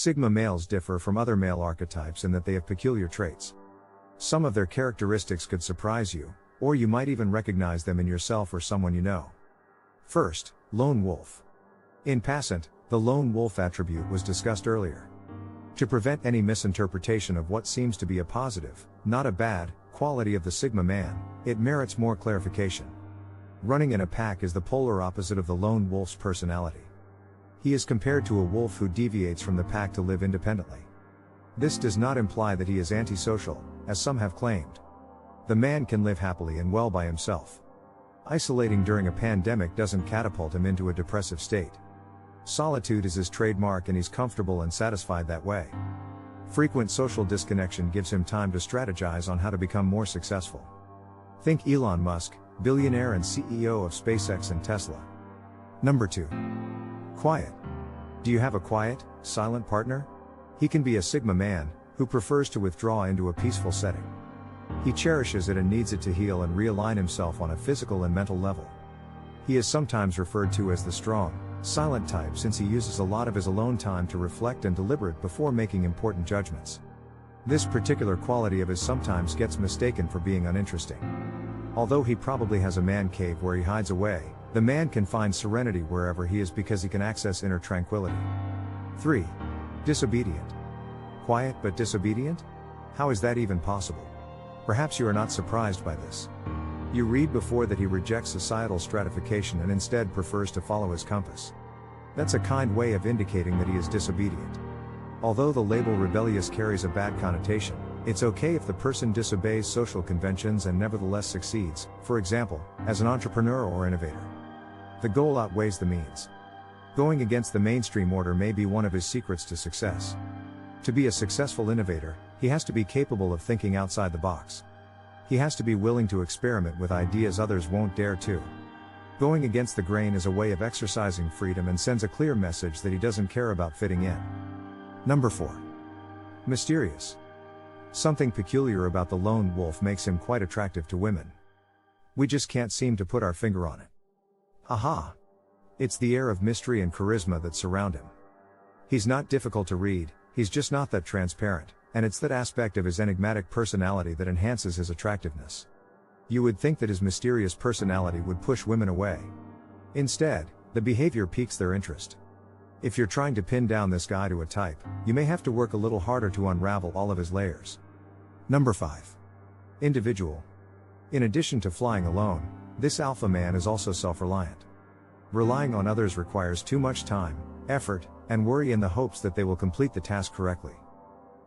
Sigma males differ from other male archetypes in that they have peculiar traits. Some of their characteristics could surprise you, or you might even recognize them in yourself or someone you know. First, lone wolf. In passant, the lone wolf attribute was discussed earlier. To prevent any misinterpretation of what seems to be a positive, not a bad, quality of the Sigma man, it merits more clarification. Running in a pack is the polar opposite of the lone wolf's personality. He is compared to a wolf who deviates from the pack to live independently. This does not imply that he is antisocial, as some have claimed. The man can live happily and well by himself. Isolating during a pandemic doesn't catapult him into a depressive state. Solitude is his trademark and he's comfortable and satisfied that way. Frequent social disconnection gives him time to strategize on how to become more successful. Think Elon Musk, billionaire and CEO of SpaceX and Tesla. Number 2. Quiet. Do you have a quiet, silent partner? He can be a Sigma man, who prefers to withdraw into a peaceful setting. He cherishes it and needs it to heal and realign himself on a physical and mental level. He is sometimes referred to as the strong, silent type since he uses a lot of his alone time to reflect and deliberate before making important judgments. This particular quality of his sometimes gets mistaken for being uninteresting. Although he probably has a man cave where he hides away, the man can find serenity wherever he is because he can access inner tranquility. 3. Disobedient. Quiet but disobedient? How is that even possible? Perhaps you are not surprised by this. You read before that he rejects societal stratification and instead prefers to follow his compass. That's a kind way of indicating that he is disobedient. Although the label rebellious carries a bad connotation, it's okay if the person disobeys social conventions and nevertheless succeeds, for example, as an entrepreneur or innovator. The goal outweighs the means. Going against the mainstream order may be one of his secrets to success. To be a successful innovator, he has to be capable of thinking outside the box. He has to be willing to experiment with ideas others won't dare to. Going against the grain is a way of exercising freedom and sends a clear message that he doesn't care about fitting in. Number 4. Mysterious. Something peculiar about the lone wolf makes him quite attractive to women. We just can't seem to put our finger on it. Aha! It's the air of mystery and charisma that surround him. He's not difficult to read, he's just not that transparent, and it's that aspect of his enigmatic personality that enhances his attractiveness. You would think that his mysterious personality would push women away. Instead, the behavior piques their interest. If you're trying to pin down this guy to a type, you may have to work a little harder to unravel all of his layers. Number 5. Individual. In addition to flying alone, this alpha man is also self-reliant. Relying on others requires too much time, effort, and worry in the hopes that they will complete the task correctly.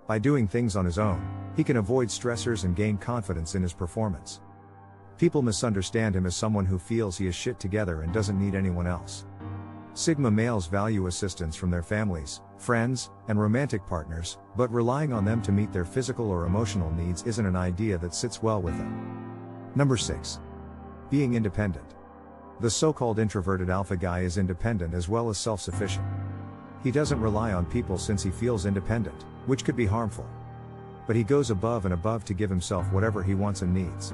By doing things on his own, he can avoid stressors and gain confidence in his performance. People misunderstand him as someone who feels he is shit together and doesn't need anyone else. Sigma males value assistance from their families, friends, and romantic partners, but relying on them to meet their physical or emotional needs isn't an idea that sits well with them. Number 6. Being independent. The so-called introverted alpha guy is independent as well as self-sufficient. He doesn't rely on people since he feels independent, which could be harmful. But he goes above and above to give himself whatever he wants and needs.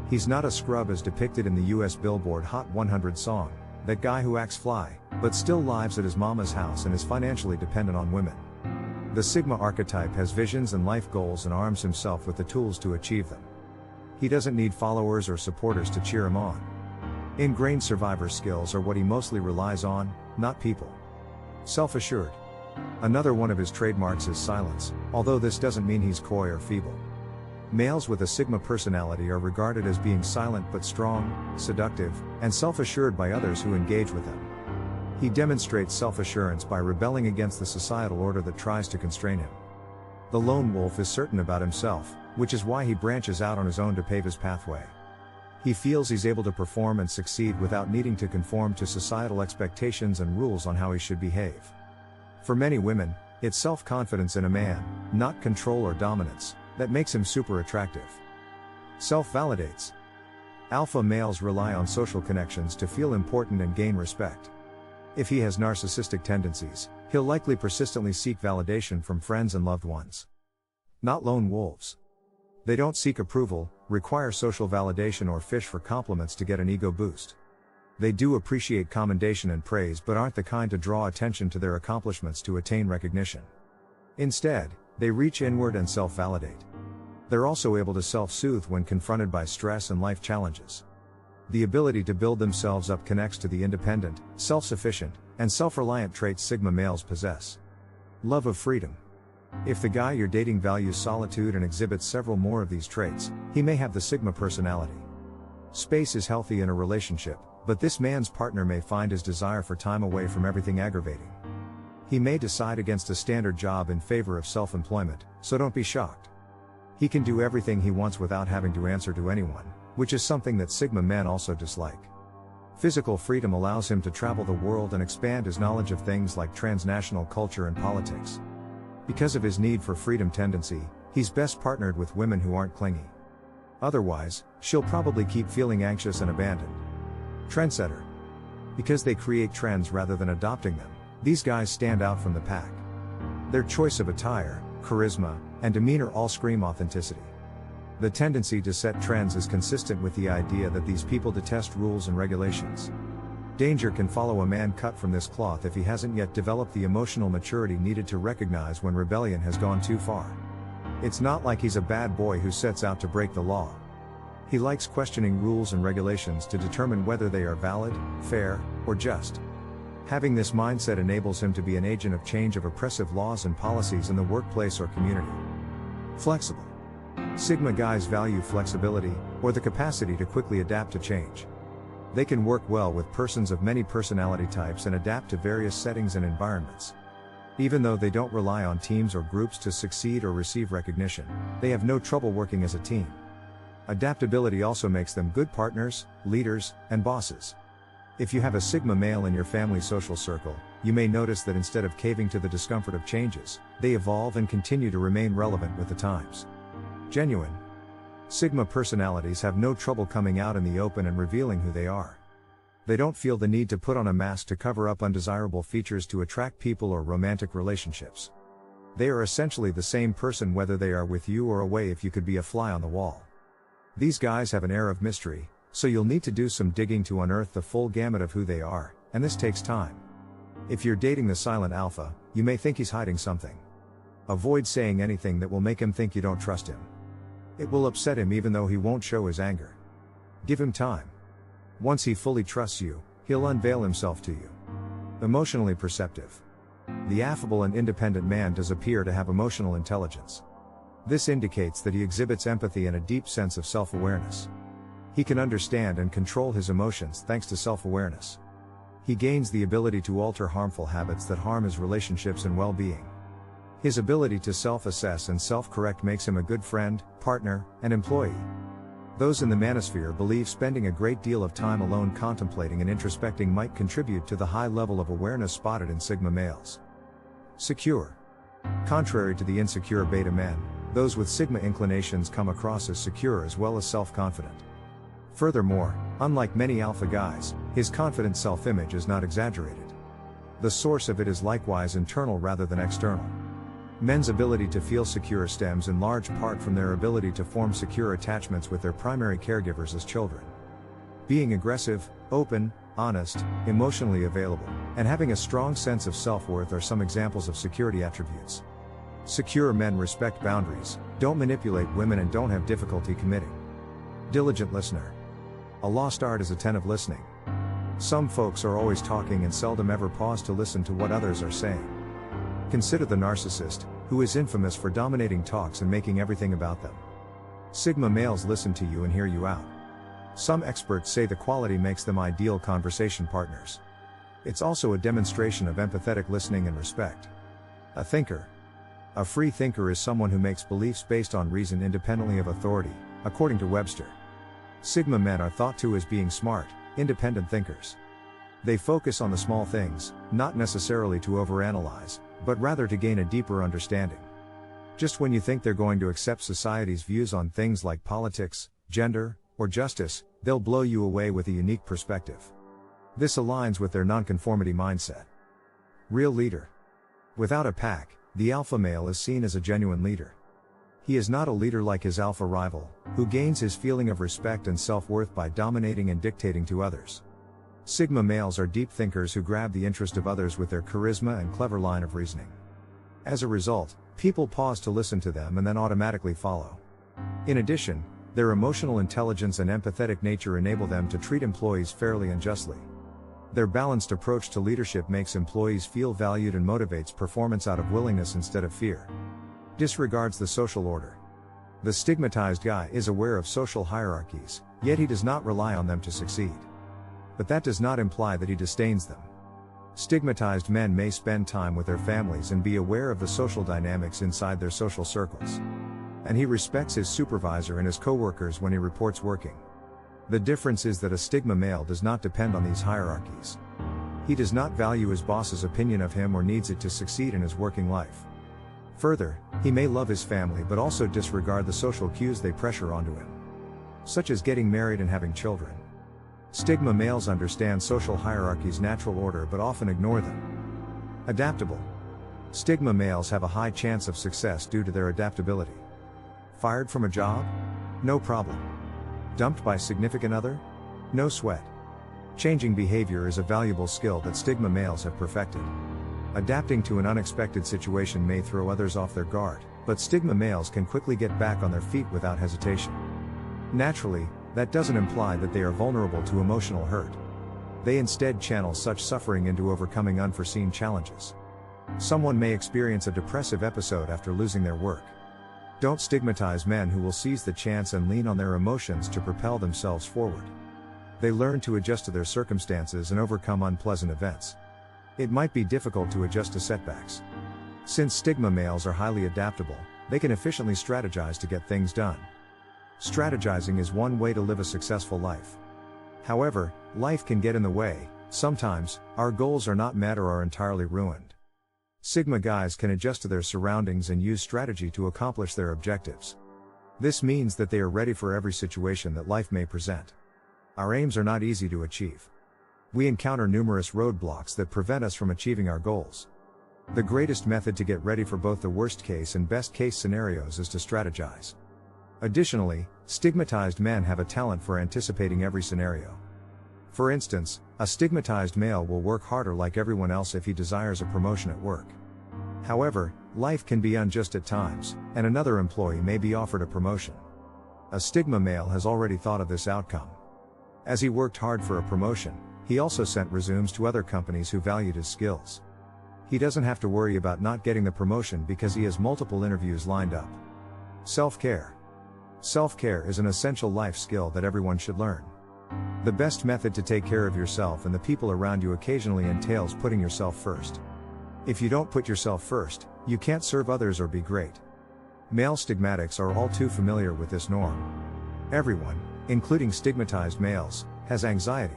He's not a scrub as depicted in the US Billboard Hot 100 song, that guy who acts fly, but still lives at his mama's house and is financially dependent on women. The Sigma archetype has visions and life goals and arms himself with the tools to achieve them. He doesn't need followers or supporters to cheer him on. Ingrained survivor skills are what he mostly relies on, not people. Self-assured. Another one of his trademarks is silence, although this doesn't mean he's coy or feeble. Males with a Sigma personality are regarded as being silent but strong, seductive, and self-assured by others who engage with them. He demonstrates self-assurance by rebelling against the societal order that tries to constrain him. The lone wolf is certain about himself, which is why he branches out on his own to pave his pathway. He feels he's able to perform and succeed without needing to conform to societal expectations and rules on how he should behave. For many women, it's self-confidence in a man, not control or dominance, that makes him super attractive. Self-validates. Alpha males rely on social connections to feel important and gain respect. If he has narcissistic tendencies, he'll likely persistently seek validation from friends and loved ones. Not lone wolves. They don't seek approval, require social validation or fish for compliments to get an ego boost. They do appreciate commendation and praise but aren't the kind to draw attention to their accomplishments to attain recognition. Instead, they reach inward and self-validate. They're also able to self-soothe when confronted by stress and life challenges. The ability to build themselves up connects to the independent, self-sufficient, and self-reliant traits Sigma males possess. Love of freedom. If the guy you're dating values solitude and exhibits several more of these traits, he may have the Sigma personality. Space is healthy in a relationship, but this man's partner may find his desire for time away from everything aggravating. He may decide against a standard job in favor of self-employment, so don't be shocked. He can do everything he wants without having to answer to anyone, which is something that Sigma men also dislike. Physical freedom allows him to travel the world and expand his knowledge of things like transnational culture and politics. Because of his need for freedom tendency, he's best partnered with women who aren't clingy. Otherwise, she'll probably keep feeling anxious and abandoned. Trendsetter. Because they create trends rather than adopting them, these guys stand out from the pack. Their choice of attire, charisma, and demeanor all scream authenticity. The tendency to set trends is consistent with the idea that these people detest rules and regulations. Danger can follow a man cut from this cloth if he hasn't yet developed the emotional maturity needed to recognize when rebellion has gone too far. It's not like he's a bad boy who sets out to break the law. He likes questioning rules and regulations to determine whether they are valid, fair, or just. Having this mindset enables him to be an agent of change of oppressive laws and policies in the workplace or community. Flexible. Sigma guys value flexibility, or the capacity to quickly adapt to change. They can work well with persons of many personality types and adapt to various settings and environments. Even though they don't rely on teams or groups to succeed or receive recognition, they have no trouble working as a team. Adaptability also makes them good partners, leaders, and bosses. If you have a Sigma male in your family social circle, you may notice that instead of caving to the discomfort of changes, they evolve and continue to remain relevant with the times. Genuine. Sigma personalities have no trouble coming out in the open and revealing who they are. They don't feel the need to put on a mask to cover up undesirable features to attract people or romantic relationships. They are essentially the same person whether they are with you or away if you could be a fly on the wall. These guys have an air of mystery, so you'll need to do some digging to unearth the full gamut of who they are, and this takes time. If you're dating the silent alpha, you may think he's hiding something. Avoid saying anything that will make him think you don't trust him. It will upset him even though he won't show his anger. Give him time. Once he fully trusts you, he'll unveil himself to you. Emotionally perceptive. The affable and independent man does appear to have emotional intelligence. This indicates that he exhibits empathy and a deep sense of self-awareness. He can understand and control his emotions thanks to self-awareness. He gains the ability to alter harmful habits that harm his relationships and well-being. His ability to self-assess and self-correct makes him a good friend, partner, and employee. Those in the manosphere believe spending a great deal of time alone contemplating and introspecting might contribute to the high level of awareness spotted in Sigma males. Secure. Contrary to the insecure beta men, those with Sigma inclinations come across as secure as well as self-confident. Furthermore, unlike many alpha guys, his confident self-image is not exaggerated. The source of it is likewise internal rather than external. Men's ability to feel secure stems in large part from their ability to form secure attachments with their primary caregivers as children. Being aggressive, open, honest, emotionally available, and having a strong sense of self-worth are some examples of security attributes. Secure men respect boundaries, don't manipulate women, and don't have difficulty committing. Diligent listener. A lost art is attentive listening. Some folks are always talking and seldom ever pause to listen to what others are saying. Consider the narcissist, who is infamous for dominating talks and making everything about them. Sigma males listen to you and hear you out. Some experts say the quality makes them ideal conversation partners. It's also a demonstration of empathetic listening and respect. A thinker. A free thinker is someone who makes beliefs based on reason independently of authority, according to Webster. Sigma men are thought to as being smart, independent thinkers. They focus on the small things, not necessarily to overanalyze, but rather to gain a deeper understanding. Just when you think they're going to accept society's views on things like politics, gender, or justice, they'll blow you away with a unique perspective. This aligns with their nonconformity mindset. Real leader. Without a pack, the alpha male is seen as a genuine leader. He is not a leader like his alpha rival, who gains his feeling of respect and self-worth by dominating and dictating to others. Sigma males are deep thinkers who grab the interest of others with their charisma and clever line of reasoning. As a result, People pause to listen to them and then automatically follow. In addition, their emotional intelligence and empathetic nature enable them to treat employees fairly and justly. Their balanced approach to leadership makes employees feel valued and motivates performance out of willingness instead of fear. Disregards the social order. The stigmatized guy is aware of social hierarchies, yet he does not rely on them to succeed. But that does not imply that he disdains them. Stigmatized men may spend time with their families and be aware of the social dynamics inside their social circles. And he respects his supervisor and his coworkers when he reports working. The difference is that a stigma male does not depend on these hierarchies. He does not value his boss's opinion of him or needs it to succeed in his working life. Further, he may love his family but also disregard the social cues they pressure onto him, such as getting married and having children. Stigma males understand social hierarchies' natural order but often ignore them. Adaptable. Stigma males have a high chance of success due to their adaptability. Fired from a job? No problem. Dumped by significant other? No sweat. Changing behavior is a valuable skill that stigma males have perfected. Adapting to an unexpected situation may throw others off their guard, but stigma males can quickly get back on their feet without hesitation. Naturally, that doesn't imply that they are vulnerable to emotional hurt. They instead channel such suffering into overcoming unforeseen challenges. Someone may experience a depressive episode after losing their work. Don't stigmatize men who will seize the chance and lean on their emotions to propel themselves forward. They learn to adjust to their circumstances and overcome unpleasant events. It might be difficult to adjust to setbacks. Since stigma males are highly adaptable, they can efficiently strategize to get things done. Strategizing is one way to live a successful life. However, life can get in the way. Sometimes, our goals are not met or are entirely ruined. Sigma guys can adjust to their surroundings and use strategy to accomplish their objectives. This means that they are ready for every situation that life may present. Our aims are not easy to achieve. We encounter numerous roadblocks that prevent us from achieving our goals. The greatest method to get ready for both the worst case and best case scenarios is to strategize. Additionally, stigmatized men have a talent for anticipating every scenario. For instance, a stigmatized male will work harder like everyone else if he desires a promotion at work. However, life can be unjust at times, and another employee may be offered a promotion. A stigma male has already thought of this outcome. As he worked hard for a promotion, he also sent resumes to other companies who valued his skills. He doesn't have to worry about not getting the promotion because he has multiple interviews lined up. Self-care. Self-care is an essential life skill that everyone should learn. The best method to take care of yourself and the people around you occasionally entails putting yourself first. If you don't put yourself first, you can't serve others or be great. Male stigmatics are all too familiar with this norm. Everyone, including stigmatized males, has anxiety.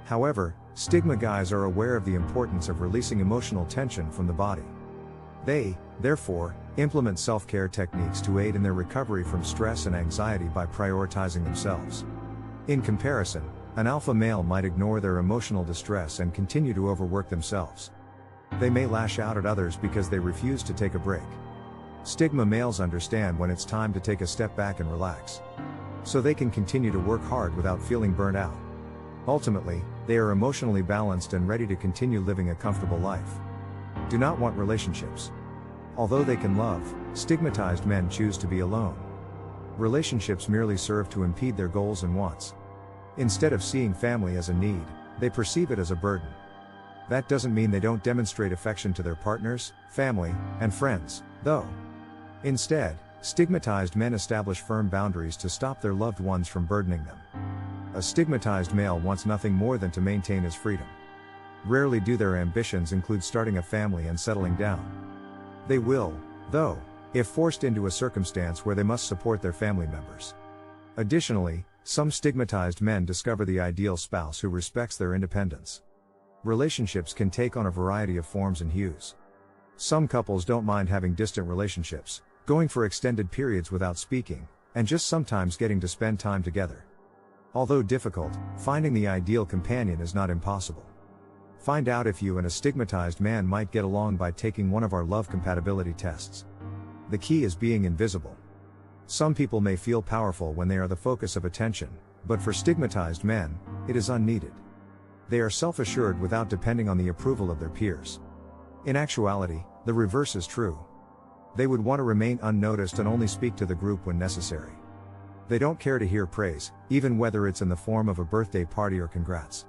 However, stigma guys are aware of the importance of releasing emotional tension from the body. They, therefore, implement self-care techniques to aid in their recovery from stress and anxiety by prioritizing themselves. In comparison, an alpha male might ignore their emotional distress and continue to overwork themselves. They may lash out at others because they refuse to take a break. Stigma males understand when it's time to take a step back and relax, so they can continue to work hard without feeling burnt out. Ultimately, they are emotionally balanced and ready to continue living a comfortable life. Do not want relationships. Although they can love, stigmatized men choose to be alone. Relationships merely serve to impede their goals and wants. Instead of seeing family as a need, they perceive it as a burden. That doesn't mean they don't demonstrate affection to their partners, family, and friends, though. Instead, stigmatized men establish firm boundaries to stop their loved ones from burdening them. A stigmatized male wants nothing more than to maintain his freedom. Rarely do their ambitions include starting a family and settling down. They will, though, if forced into a circumstance where they must support their family members. Additionally, some stigmatized men discover the ideal spouse who respects their independence. Relationships can take on a variety of forms and hues. Some couples don't mind having distant relationships, going for extended periods without speaking, and just sometimes getting to spend time together. Although difficult, finding the ideal companion is not impossible. Find out if you and a stigmatized man might get along by taking one of our love compatibility tests. The key is being invisible. Some people may feel powerful when they are the focus of attention, but for stigmatized men, it is unneeded. They are self-assured without depending on the approval of their peers. In actuality, the reverse is true. They would want to remain unnoticed and only speak to the group when necessary. They don't care to hear praise, even whether it's in the form of a birthday party or congrats.